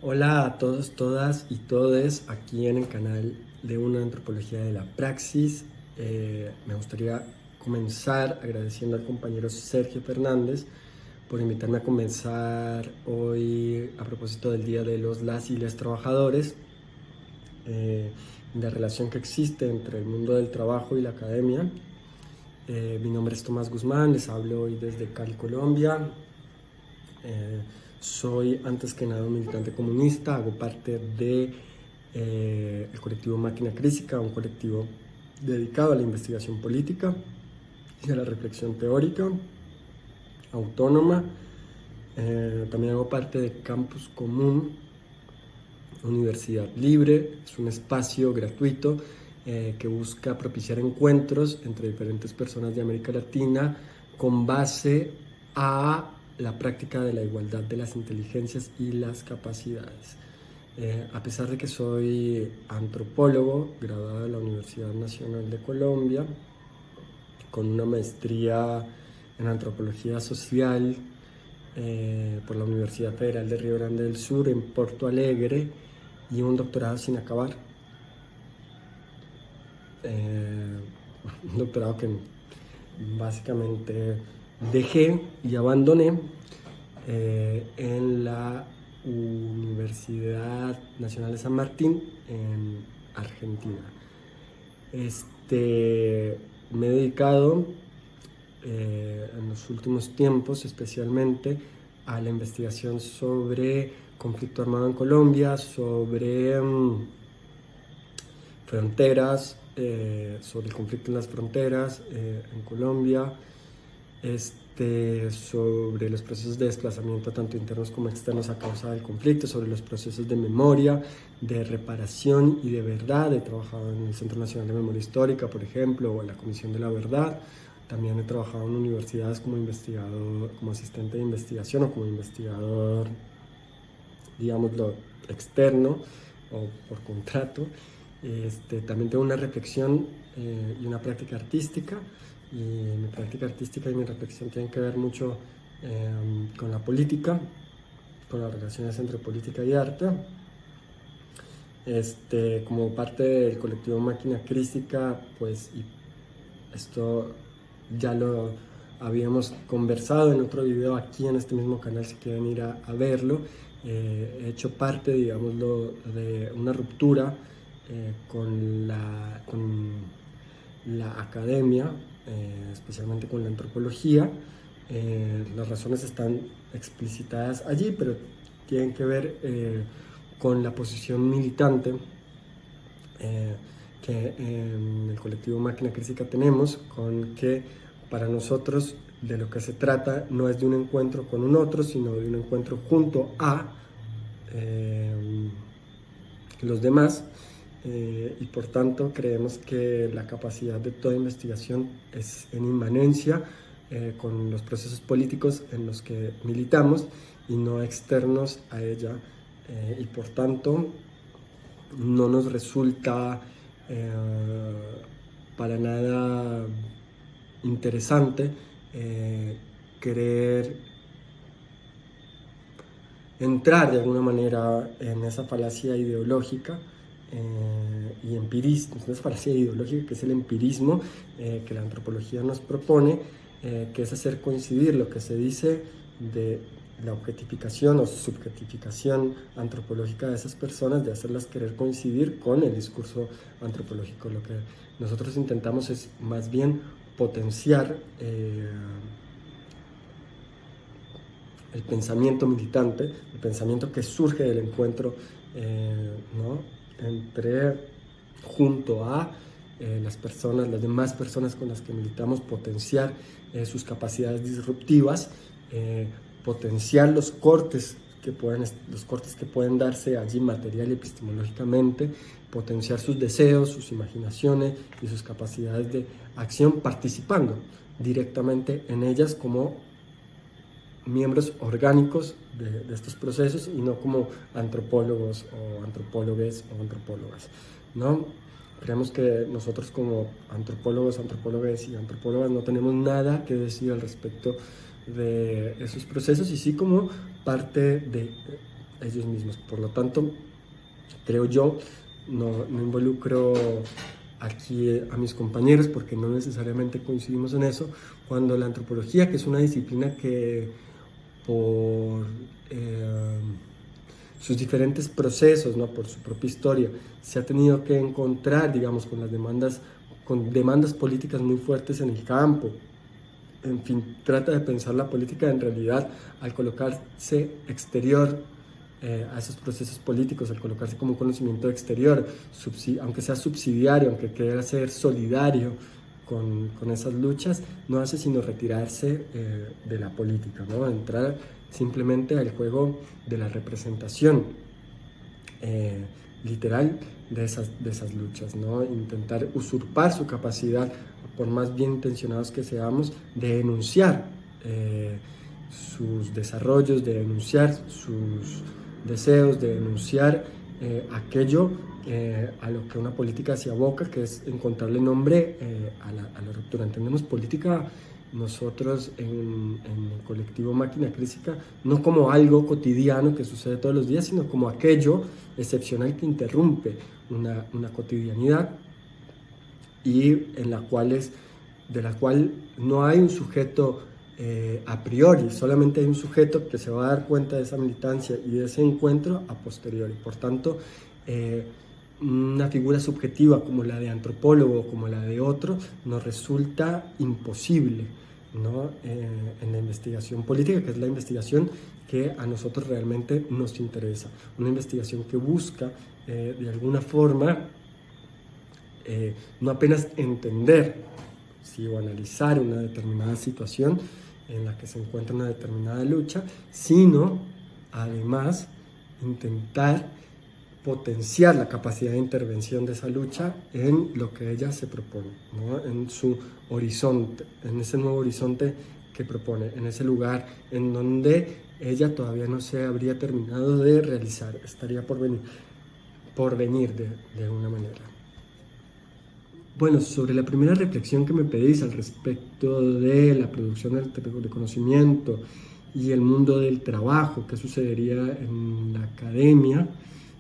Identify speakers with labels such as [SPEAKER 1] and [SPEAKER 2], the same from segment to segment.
[SPEAKER 1] Hola a todos, todas y todes aquí en el canal de Una Antropología de la Praxis. Me gustaría comenzar agradeciendo al compañero Sergio Fernández por invitarme a comenzar hoy a propósito del Día de los las y les trabajadores, la relación que existe entre el mundo del trabajo y la academia. Mi nombre es Tomás Guzmán, les hablo hoy desde Cali, Colombia. Soy antes que nada un militante comunista, hago parte de el colectivo Máquina Crítica, un colectivo dedicado a la investigación política y a la reflexión teórica autónoma. También hago parte de Campus Común, Universidad Libre. Es un espacio gratuito que busca propiciar encuentros entre diferentes personas de América Latina con base a la práctica de la igualdad de las inteligencias y las capacidades. A pesar de que soy antropólogo, graduado de la Universidad Nacional de Colombia, con una maestría en antropología social por la Universidad Federal de Río Grande del Sur en Porto Alegre y un doctorado sin acabar. Un doctorado que básicamente dejé y abandoné en la Universidad Nacional de San Martín en Argentina. Me he dedicado en los últimos tiempos especialmente a la investigación sobre conflicto armado en Colombia, sobre fronteras, sobre el conflicto en las fronteras en Colombia, sobre los procesos de desplazamiento tanto internos como externos a causa del conflicto, sobre los procesos de memoria, de reparación y de verdad. He trabajado en el Centro Nacional de Memoria Histórica, por ejemplo, o en la Comisión de la Verdad. También he trabajado en universidades como investigador, como asistente de investigación o como investigador, digámoslo, externo o por contrato. También tengo una reflexión y una práctica artística, y mi práctica artística y mi reflexión tienen que ver mucho con la política, con las relaciones entre política y arte. Como parte del colectivo Máquina Crítica, pues, y esto ya lo habíamos conversado en otro video aquí en este mismo canal si quieren ir a verlo. He hecho parte, digámoslo, de una ruptura con la academia, especialmente con la antropología. Las razones están explicitadas allí, pero tienen que ver con la posición militante que en el colectivo Máquina Crítica tenemos, con que para nosotros de lo que se trata no es de un encuentro con un otro, sino de un encuentro junto a los demás, y por tanto creemos que la capacidad de toda investigación es en inmanencia con los procesos políticos en los que militamos y no externos a ella, y por tanto no nos resulta para nada interesante querer entrar de alguna manera en esa falacia ideológica y empirismo, esa falacia ideológica que es el empirismo que la antropología nos propone, que es hacer coincidir lo que se dice de la objetificación o subjetificación antropológica de esas personas, de hacerlas querer coincidir con el discurso antropológico. Lo que nosotros intentamos es más bien potenciar el pensamiento militante, el pensamiento que surge del encuentro junto a las personas, las demás personas con las que militamos, potenciar sus capacidades disruptivas, potenciar los cortes que pueden darse allí material y epistemológicamente, potenciar sus deseos, sus imaginaciones y sus capacidades de acción, participando directamente en ellas como miembros orgánicos de estos procesos y no como antropólogos o antropólogues o antropólogas, ¿no? Creemos que nosotros como antropólogos, antropólogues y antropólogas no tenemos nada que decir al respecto de esos procesos, y sí como parte de ellos mismos. Por lo tanto, creo yo, no involucro aquí a mis compañeros porque no necesariamente coincidimos en eso, cuando la antropología, que es una disciplina que por sus diferentes procesos, ¿no?, por su propia historia, se ha tenido que encontrar, digamos, con demandas políticas muy fuertes en el campo. En fin, trata de pensar la política en realidad al colocarse exterior a esos procesos políticos, al colocarse como un conocimiento exterior, aunque sea subsidiario, aunque quiera ser solidario con esas luchas, no hace sino retirarse de la política, ¿no? Entrar simplemente al juego de la representación literal de esas luchas, ¿no? Intentar usurpar su capacidad, por más bien intencionados que seamos, de denunciar sus desarrollos, de denunciar sus deseos, de denunciar aquello a lo que una política se aboca, que es encontrarle nombre a la ruptura. Entendemos política nosotros en el colectivo Máquina Crísica no como algo cotidiano que sucede todos los días, sino como aquello excepcional que interrumpe una cotidianidad y de la cual no hay un sujeto a priori, solamente hay un sujeto que se va a dar cuenta de esa militancia y de ese encuentro a posteriori. Por tanto, una figura subjetiva como la de antropólogo, como la de otro, nos resulta imposible, ¿no? En la investigación política, que es la investigación que a nosotros realmente nos interesa. Una investigación que busca, de alguna forma, no apenas entender, sí, o analizar una determinada situación en la que se encuentra una determinada lucha, sino además intentar potenciar la capacidad de intervención de esa lucha en lo que ella se propone, ¿no? En su horizonte, en ese nuevo horizonte que propone, en ese lugar en donde ella todavía no se habría terminado de realizar, estaría por venir de alguna manera. Bueno, sobre la primera reflexión que me pedís al respecto de la producción de conocimiento y el mundo del trabajo, qué sucedería en la academia,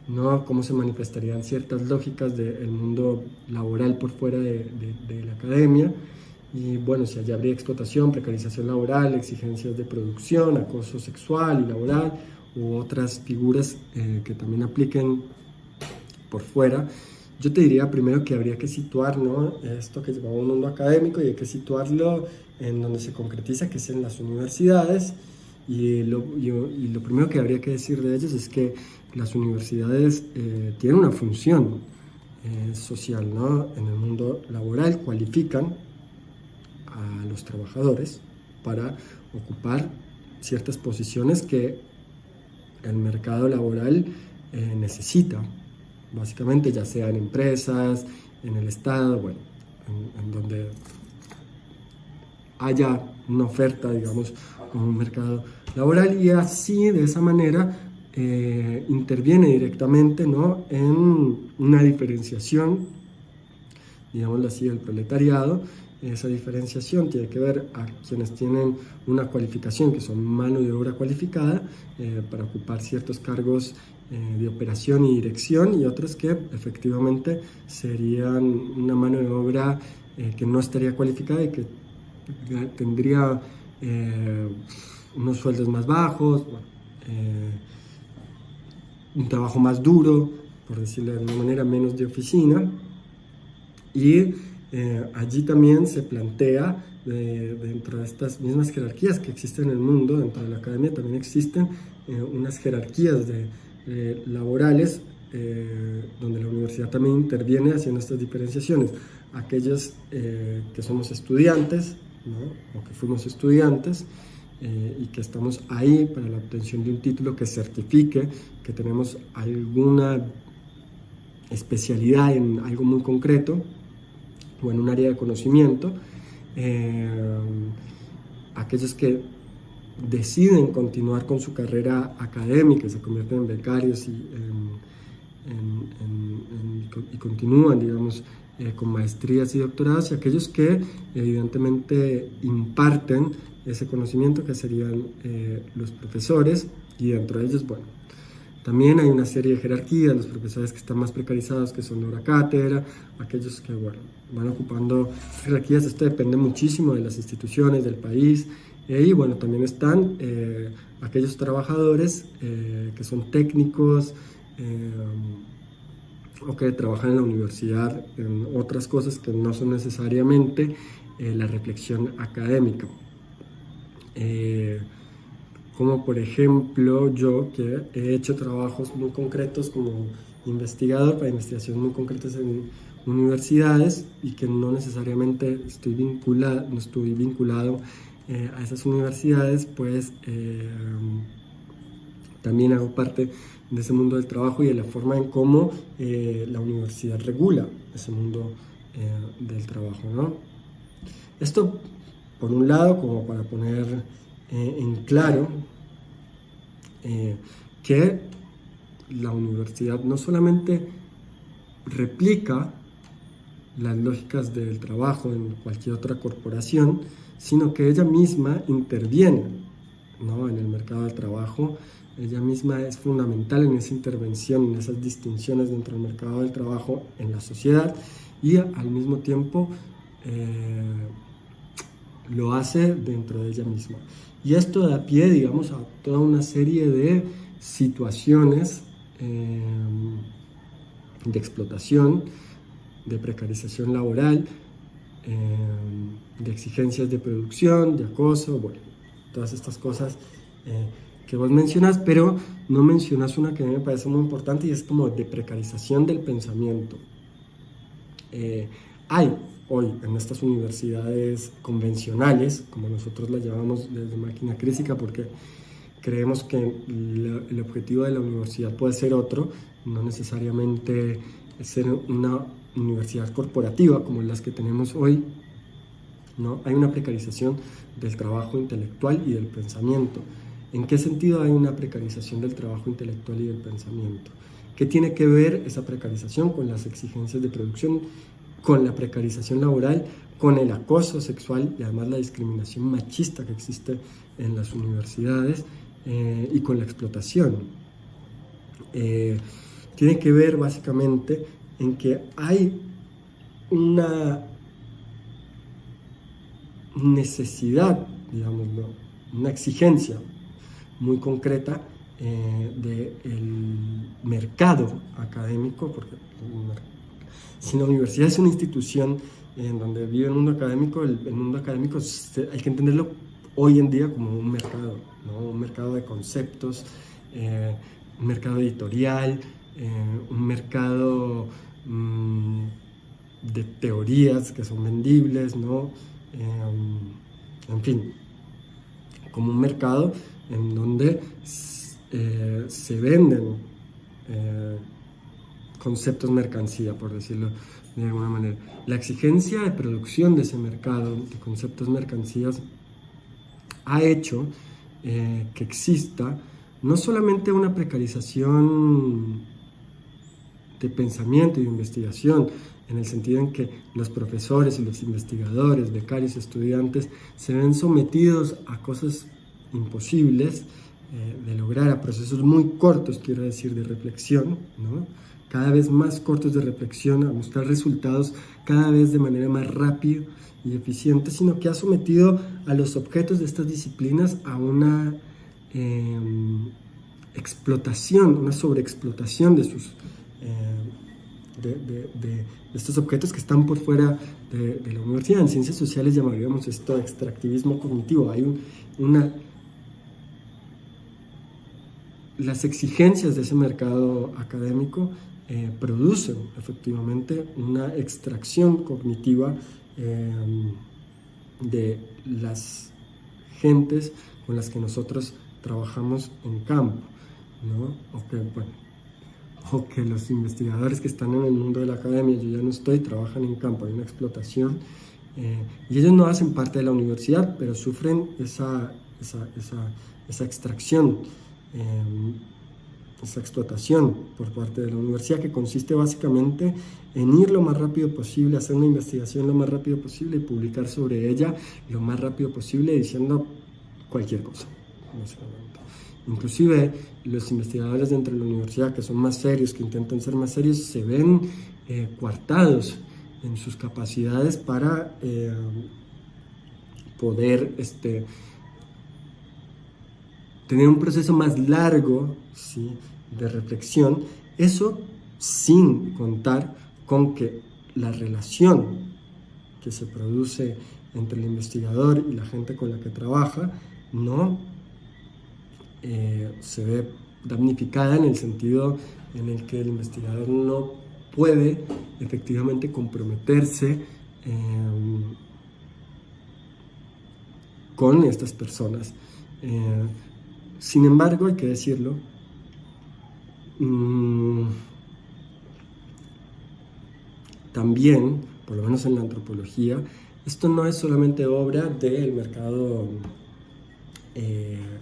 [SPEAKER 1] ¿no? Cómo se manifestarían ciertas lógicas del mundo laboral por fuera de la academia, y bueno, si allá habría explotación, precarización laboral, exigencias de producción, acoso sexual y laboral, u otras figuras que también apliquen por fuera. Yo te diría primero que habría que situar, ¿no?, esto que llamamos un mundo académico, y hay que situarlo en donde se concretiza, que es en las universidades, y lo primero que habría que decir de ellos es que las universidades tienen una función social, ¿no? En el mundo laboral cualifican a los trabajadores para ocupar ciertas posiciones que el mercado laboral necesita, básicamente, ya sea en empresas, en el Estado, bueno, en donde haya una oferta, digamos, como un mercado laboral, y así, de esa manera, interviene directamente, ¿no?, en una diferenciación, digámoslo así, del proletariado. Esa diferenciación tiene que ver a quienes tienen una cualificación, que son mano de obra cualificada, para ocupar ciertos cargos de operación y dirección, y otros que efectivamente serían una mano de obra que no estaría cualificada y que tendría unos sueldos más bajos, un trabajo más duro, por decirlo de alguna manera, menos de oficina. Y allí también se plantea, dentro de estas mismas jerarquías que existen en el mundo, dentro de la academia también existen unas jerarquías laborales, donde la universidad también interviene haciendo estas diferenciaciones. Aquellos que somos estudiantes, ¿no?, o que fuimos estudiantes, y que estamos ahí para la obtención de un título que certifique que tenemos alguna especialidad en algo muy concreto o en un área de conocimiento. Aquellos que deciden continuar con su carrera académica, se convierten en becarios y continúan, digamos, con maestrías y doctorados, y aquellos que evidentemente imparten ese conocimiento, que serían los profesores, y dentro de ellos, bueno, También hay una serie de jerarquías, los profesores que están más precarizados, que son de hora cátedra, aquellos que bueno, van ocupando jerarquías. Esto depende muchísimo de las instituciones, del país. Y bueno, también están aquellos trabajadores que son técnicos o que trabajan en la universidad en otras cosas que no son necesariamente la reflexión académica. Como por ejemplo yo, que he hecho trabajos muy concretos como investigador para investigaciones muy concretas en universidades y que no necesariamente estoy vinculado a esas universidades, pues también hago parte de ese mundo del trabajo y de la forma en cómo la universidad regula ese mundo del trabajo, ¿no? Esto, por un lado, como para poner en claro que la universidad no solamente replica las lógicas del trabajo en cualquier otra corporación, sino que ella misma interviene, ¿no?, en el mercado del trabajo. Ella misma es fundamental en esa intervención, en esas distinciones dentro del mercado del trabajo en la sociedad, y al mismo tiempo lo hace dentro de ella misma. Y esto da pie, digamos, a toda una serie de situaciones de explotación, de precarización laboral, de exigencias de producción, de acoso, bueno, todas estas cosas que vos mencionas, pero no mencionas una que a mí me parece muy importante y es como de precarización del pensamiento. Hay hoy en estas universidades convencionales, como nosotros las llamamos desde Máquina Crísica, porque creemos que el objetivo de la universidad puede ser otro, no necesariamente ser una universidad corporativa como las que tenemos hoy, ¿no? Hay una precarización del trabajo intelectual y del pensamiento. ¿En qué sentido hay una precarización del trabajo intelectual y del pensamiento? ¿Qué tiene que ver esa precarización con las exigencias de producción, con la precarización laboral, con el acoso sexual y además la discriminación machista que existe en las universidades y con la explotación? Tiene que ver básicamente en que hay una necesidad, digámoslo, una exigencia muy concreta del mercado académico, porque si la universidad es una institución en donde vive el mundo académico, el mundo académico hay que entenderlo hoy en día como un mercado, ¿no? Un mercado de conceptos, un mercado editorial, un mercado de teorías que son vendibles, ¿no? En fin, como un mercado en donde se venden conceptos mercancía, por decirlo de alguna manera. La exigencia de producción de ese mercado de conceptos mercancías ha hecho que exista no solamente una precarización de pensamiento y de investigación, en el sentido en que los profesores y los investigadores, becarios, estudiantes se ven sometidos a cosas imposibles de lograr, a procesos muy cortos, quiero decir, de reflexión, ¿no? Cada vez más cortos de reflexión, a mostrar resultados cada vez de manera más rápida y eficiente, sino que ha sometido a los objetos de estas disciplinas a una explotación, una sobreexplotación de sus de estos objetos que están por fuera de la universidad. En ciencias sociales llamaríamos esto extractivismo cognitivo. Hay las exigencias de ese mercado académico producen efectivamente una extracción cognitiva de las gentes con las que nosotros trabajamos en campo, ¿no? O que los investigadores que están en el mundo de la academia, yo ya no estoy, trabajan en campo, hay una explotación y ellos no hacen parte de la universidad, pero sufren esa extracción, esa explotación por parte de la universidad, que consiste básicamente en ir lo más rápido posible, hacer una investigación lo más rápido posible y publicar sobre ella lo más rápido posible diciendo cualquier cosa, básicamente. Inclusive los investigadores dentro de la universidad que son más serios, que intentan ser más serios, se ven coartados en sus capacidades para poder tener un proceso más largo, ¿sí?, de reflexión. Eso sin contar con que la relación que se produce entre el investigador y la gente con la que trabaja no se ve damnificada, en el sentido en el que el investigador no puede efectivamente comprometerse con estas personas. Sin embargo, hay que decirlo, también, por lo menos en la antropología, esto no es solamente obra del mercado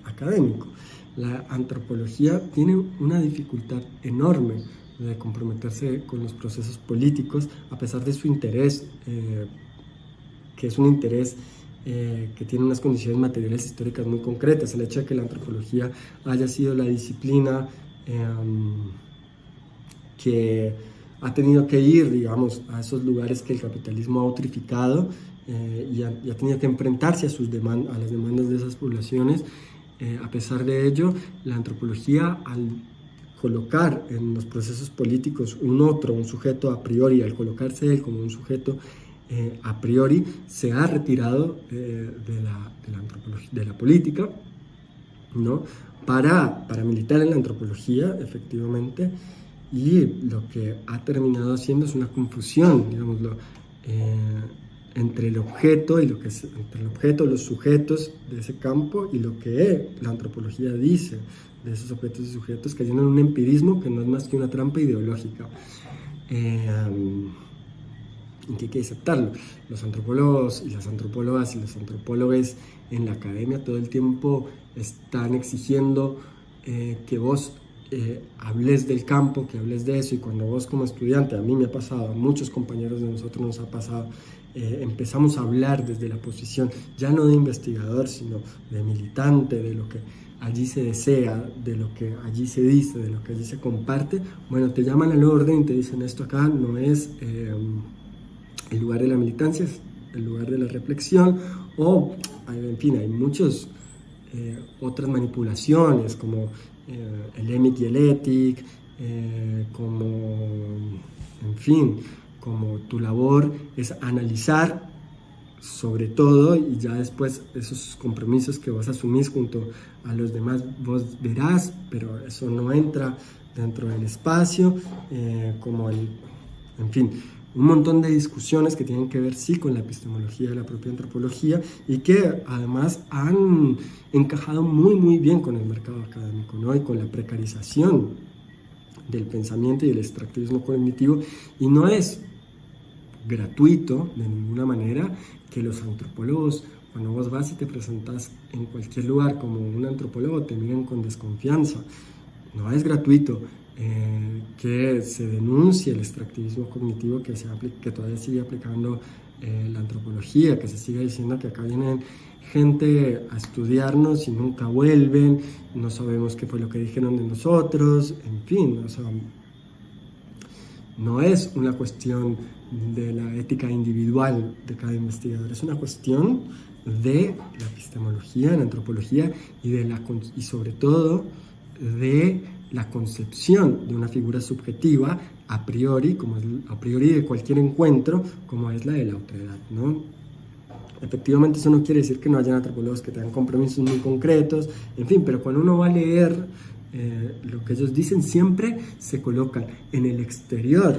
[SPEAKER 1] académico. La antropología tiene una dificultad enorme de comprometerse con los procesos políticos, a pesar de su interés, que es un interés que tiene unas condiciones materiales históricas muy concretas. El hecho de que la antropología haya sido la disciplina que ha tenido que ir, digamos, a esos lugares que el capitalismo ha utrificado y ha tenido que enfrentarse a las demandas de esas poblaciones. A pesar de ello, la antropología, al colocar en los procesos políticos un sujeto a priori, al colocarse él como un sujeto a priori, se ha retirado de la política, ¿no?, para militar en la antropología, efectivamente, y lo que ha terminado haciendo es una confusión, digámoslo, entre el objeto y entre el objeto, los sujetos de ese campo, y lo que la antropología dice de esos objetos y sujetos, cayendo en un empirismo que no es más que una trampa ideológica. Y que hay que aceptarlo. Los antropólogos y las antropólogas y los antropólogos en la academia todo el tiempo están exigiendo que vos hables del campo, que hables de eso, y cuando vos como estudiante, a mí me ha pasado, a muchos compañeros de nosotros nos ha pasado, empezamos a hablar desde la posición ya no de investigador, sino de militante, de lo que allí se desea, de lo que allí se dice, de lo que allí se comparte. Bueno, te llaman al orden y te dicen: esto acá no es el lugar de la militancia, es el lugar de la reflexión, o en fin, hay muchas otras manipulaciones como el EMIC y el ETIC, como, en fin, como tu labor es analizar sobre todo, y ya después esos compromisos que vos asumís junto a los demás vos verás, pero eso no entra dentro del espacio, en fin, un montón de discusiones que tienen que ver sí con la epistemología de la propia antropología, y que además han encajado muy muy bien con el mercado académico, ¿no?, y con la precarización del pensamiento y el extractivismo cognitivo. Y no es gratuito de ninguna manera que los antropólogos, cuando vos vas y te presentas en cualquier lugar como un antropólogo, te miren con desconfianza. No es gratuito que se denuncie el extractivismo cognitivo que todavía sigue aplicando la antropología, que se siga diciendo que acá vienen gente a estudiarnos y nunca vuelven, no sabemos qué fue lo que dijeron de nosotros, en fin, o sea, no es una cuestión de la ética individual de cada investigador, es una cuestión de la epistemología, de la antropología y sobre todo de la concepción de una figura subjetiva a priori, a priori de cualquier encuentro, como es la de la otredad, ¿no? Efectivamente, eso no quiere decir que no hayan antropólogos que tengan compromisos muy concretos, en fin, pero cuando uno va a leer lo que ellos dicen, siempre se colocan en el exterior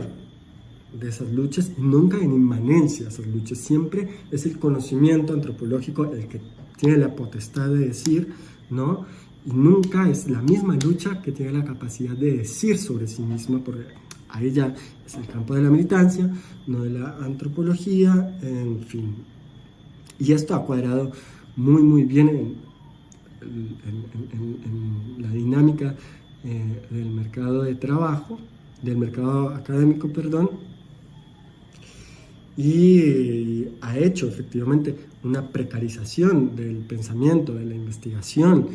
[SPEAKER 1] de esas luchas y nunca en inmanencia a esas luchas. Siempre es el conocimiento antropológico el que tiene la potestad de decir, ¿no? Y nunca es la misma lucha que tiene la capacidad de decir sobre sí misma, porque ahí ya es el campo de la militancia, no de la antropología, en fin. Y esto ha cuadrado muy muy bien en la dinámica del mercado de trabajo, del mercado académico, perdón. y ha hecho efectivamente una precarización del pensamiento, de la investigación,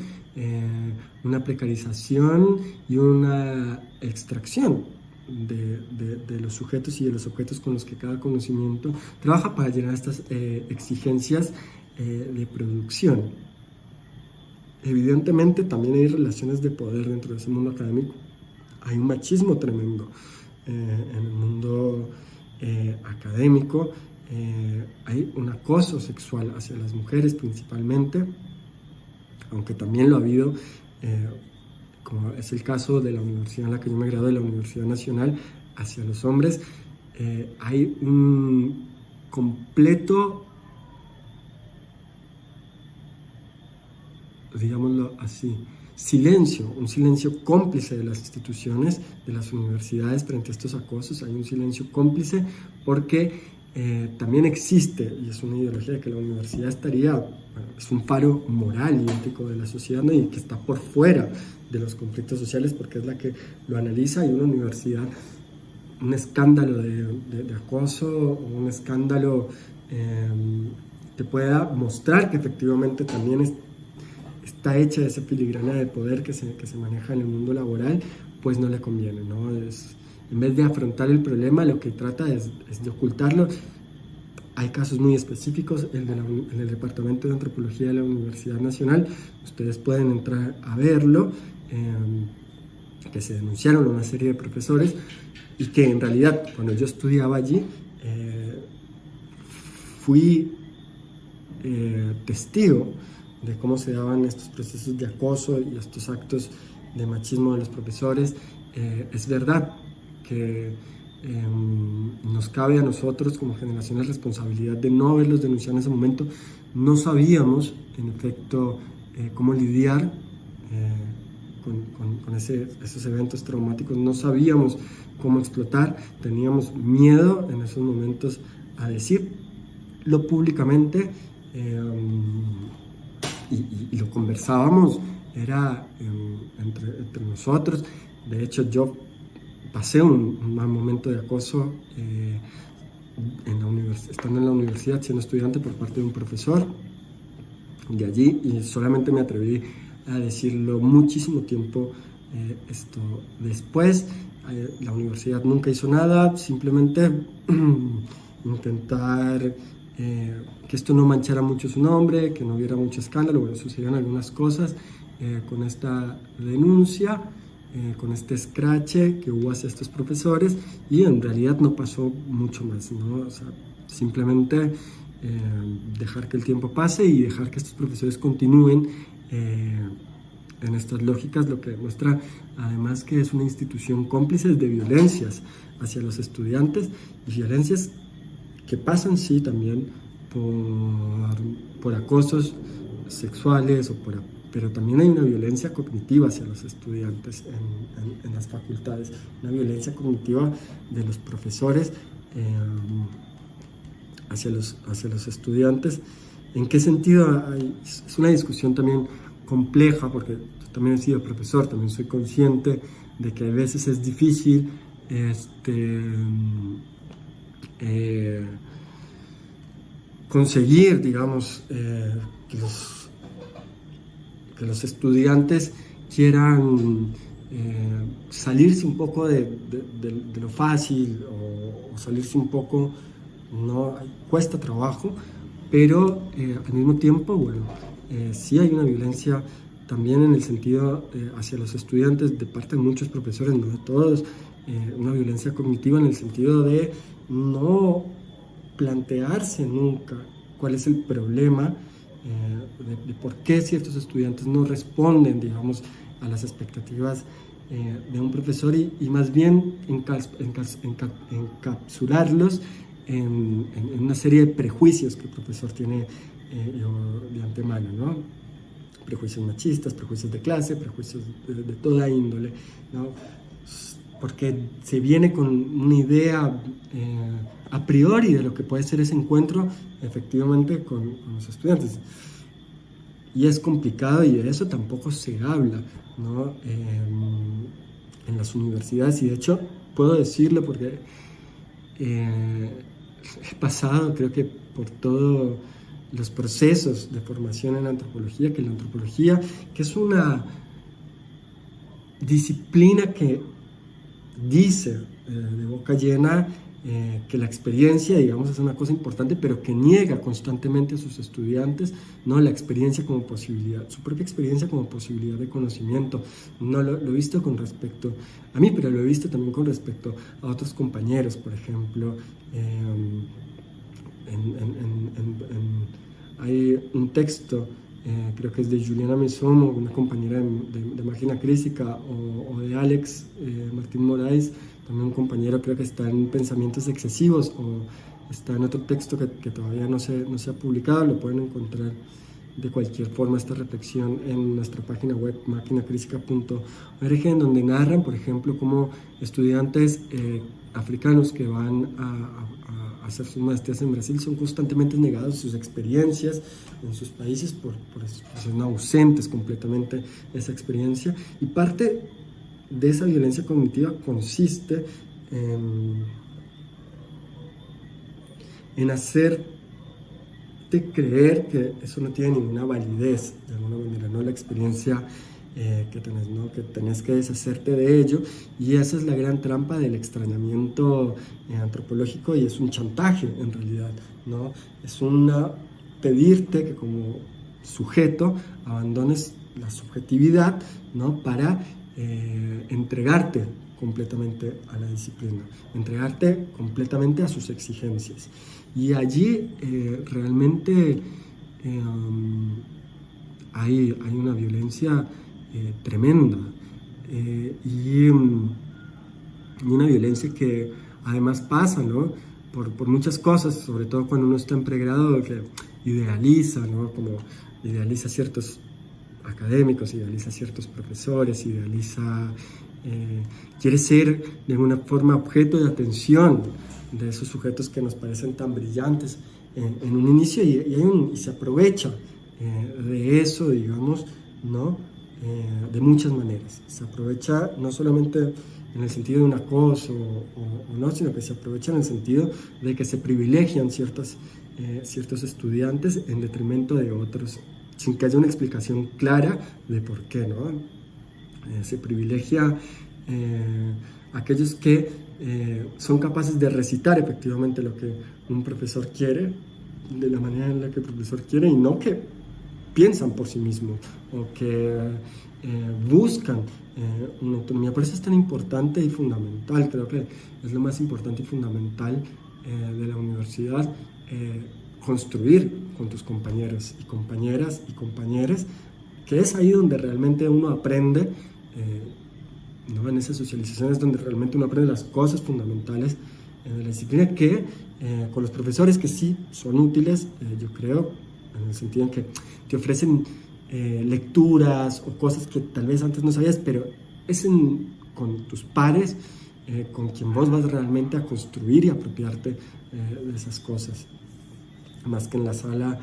[SPEAKER 1] una precarización y una extracción de los sujetos y de los objetos con los que cada conocimiento trabaja para llenar estas exigencias de producción. Evidentemente también hay relaciones de poder dentro de ese mundo académico. Hay un machismo tremendo en el mundo académico, hay un acoso sexual hacia las mujeres principalmente, aunque también lo ha habido, como es el caso de la universidad en la que yo me gradué, la Universidad Nacional, hacia los hombres. Hay un completo, digámoslo así, un silencio cómplice de las instituciones, de las universidades frente a estos acosos. Hay un silencio cómplice porque también existe, y es una ideología de que la universidad es un faro moral y ético de la sociedad, ¿no? Y que está por fuera de los conflictos sociales porque es la que lo analiza. Y una universidad, un escándalo de acoso, un escándalo que pueda mostrar que efectivamente también está hecha esa filigrana de poder que se maneja en el mundo laboral, pues no le conviene, ¿no? En vez de afrontar el problema, lo que trata es de ocultarlo. Hay casos muy específicos, en el Departamento de Antropología de la Universidad Nacional, ustedes pueden entrar a verlo, que se denunciaron a una serie de profesores y que en realidad cuando yo estudiaba allí fui testigo de cómo se daban estos procesos de acoso y estos actos de machismo de los profesores. Es verdad que nos cabe a nosotros como generación la responsabilidad de no haberlos denunciado en ese momento. No sabíamos, en efecto, cómo lidiar con esos eventos traumáticos, no sabíamos cómo explotar, teníamos miedo en esos momentos a decirlo públicamente, y lo conversábamos, era entre nosotros. De hecho, yo pasé un mal momento de acoso estando en la universidad, siendo estudiante, por parte de un profesor de allí, y solamente me atreví a decirlo muchísimo tiempo esto después. La universidad nunca hizo nada, simplemente intentar que esto no manchara mucho su nombre, que no hubiera mucho escándalo. Bueno, sucedieron algunas cosas con esta denuncia, con este escrache que hubo hacia estos profesores, y en realidad no pasó mucho más, ¿no? O sea, simplemente dejar que el tiempo pase y dejar que estos profesores continúen en estas lógicas, lo que demuestra además que es una institución cómplice de violencias hacia los estudiantes, y violencias que pasan, sí, también por acosos sexuales, pero también hay una violencia cognitiva hacia los estudiantes en las facultades, una violencia cognitiva de los profesores hacia los estudiantes. ¿En qué sentido? Es una discusión también compleja, porque yo también he sido profesor, también soy consciente de que a veces es difícil conseguir, digamos, que los estudiantes quieran salirse un poco de lo fácil, o salirse un poco, no cuesta trabajo, pero al mismo tiempo, bueno, sí hay una violencia también en el sentido hacia los estudiantes de parte de muchos profesores, no de todos, una violencia cognitiva en el sentido de no plantearse nunca cuál es el problema, de por qué ciertos estudiantes no responden, digamos, a las expectativas de un profesor, y más bien encapsularlos en una serie de prejuicios que el profesor tiene de antemano, ¿no? Prejuicios machistas, prejuicios de clase, prejuicios de toda índole, ¿no? Porque se viene con una idea a priori de lo que puede ser ese encuentro efectivamente con los estudiantes. Y es complicado, y de eso tampoco se habla, ¿no? En las universidades, y de hecho puedo decirlo porque he pasado, creo que por todos los procesos de formación en la antropología, que es una disciplina que dice de boca llena que la experiencia, digamos, es una cosa importante, pero que niega constantemente a sus estudiantes, ¿no? La experiencia como posibilidad, su propia experiencia como posibilidad de conocimiento. No lo he visto con respecto a mí, pero lo he visto también con respecto a otros compañeros, por ejemplo. Hay un texto, creo que es de Juliana Mesomo, una compañera de Máquina Crítica, o de Alex Martín Moraes, también un compañero, creo que está en Pensamientos Excesivos, o está en otro texto que todavía no se ha publicado. Lo pueden encontrar de cualquier forma, esta reflexión, en nuestra página web maquinacrisica.org, en donde narran, por ejemplo, cómo estudiantes africanos que van a hacer sus maestrías en Brasil son constantemente negados sus experiencias en sus países por son ausentes completamente de esa experiencia, y parte de esa violencia cognitiva consiste en hacerte creer que eso no tiene ninguna validez, de alguna manera, ¿no? La experiencia que tenés, ¿no? Que tenés que deshacerte de ello, y esa es la gran trampa del extrañamiento antropológico, y es un chantaje en realidad, ¿no? Es pedirte que como sujeto abandones la subjetividad, ¿no? Para entregarte completamente a la disciplina, entregarte completamente a sus exigencias. Y allí realmente hay una violencia tremenda, y una violencia que además pasa, ¿no? por muchas cosas, sobre todo cuando uno está en pregrado, que idealiza, ¿no? Como idealiza ciertos académicos, idealiza ciertos profesores, quiere ser de alguna forma objeto de atención de esos sujetos que nos parecen tan brillantes en un inicio, y se aprovecha de eso, digamos, ¿no? De muchas maneras. Se aprovecha no solamente en el sentido de un acoso o no, sino que se aprovecha en el sentido de que se privilegian ciertos estudiantes en detrimento de otros, sin que haya una explicación clara de por qué, ¿no? Se privilegia aquellos que son capaces de recitar efectivamente lo que un profesor quiere, de la manera en la que el profesor quiere, y no que piensan por sí mismos o que buscan una autonomía. Por eso es tan importante y fundamental, creo que es lo más importante y fundamental de la universidad, construir con tus compañeros y compañeras y compañeros, que es ahí donde realmente uno aprende, ¿no? En esas socializaciones donde realmente uno aprende las cosas fundamentales de la disciplina, que con los profesores, que sí son útiles, yo creo, en el sentido en que te ofrecen lecturas o cosas que tal vez antes no sabías, pero es con tus pares con quien vos vas realmente a construir y apropiarte de esas cosas, más que en la sala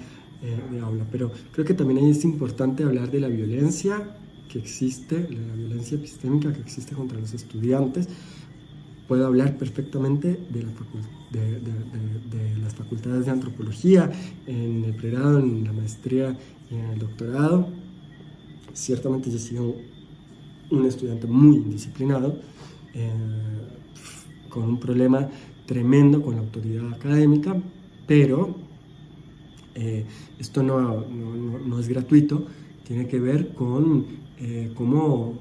[SPEAKER 1] de aula. Pero creo que también ahí es importante hablar de la violencia que existe, la violencia epistémica que existe contra los estudiantes. Puedo hablar perfectamente de las facultades de antropología, en el pregrado, en la maestría y en el doctorado. Ciertamente yo he sido un estudiante muy indisciplinado, con un problema tremendo con la autoridad académica, pero esto no es gratuito. Tiene que ver con cómo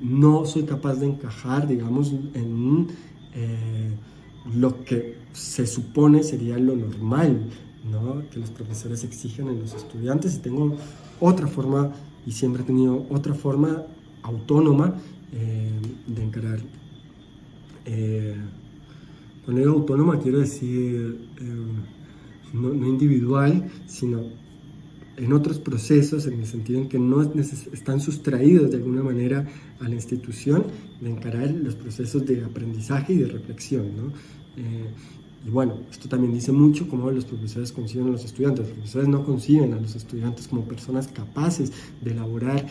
[SPEAKER 1] no soy capaz de encajar, digamos, en lo que se supone sería lo normal, ¿no? Que los profesores exigen en los estudiantes, y tengo otra forma, y siempre he tenido otra forma autónoma de encarar. Cuando digo autónoma quiero decir no individual, sino en otros procesos, en el sentido en que no están sustraídos de alguna manera a la institución, de encarar los procesos de aprendizaje y de reflexión, ¿no? Y bueno, esto también dice mucho cómo los profesores conciben a los estudiantes. Los profesores no conciben a los estudiantes como personas capaces de elaborar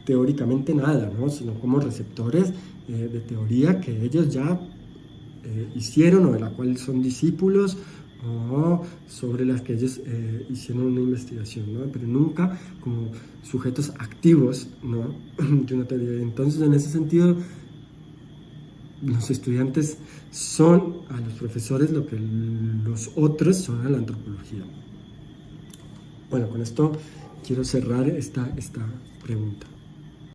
[SPEAKER 1] teóricamente nada, ¿no? Sino como receptores de teoría que ellos ya hicieron o de la cual son discípulos o sobre las que ellos hicieron una investigación, ¿no? Pero nunca como sujetos activos, ¿no? de una teoría. Entonces, en ese sentido, los estudiantes son a los profesores lo que los otros son a la antropología. Bueno, con esto quiero cerrar esta pregunta.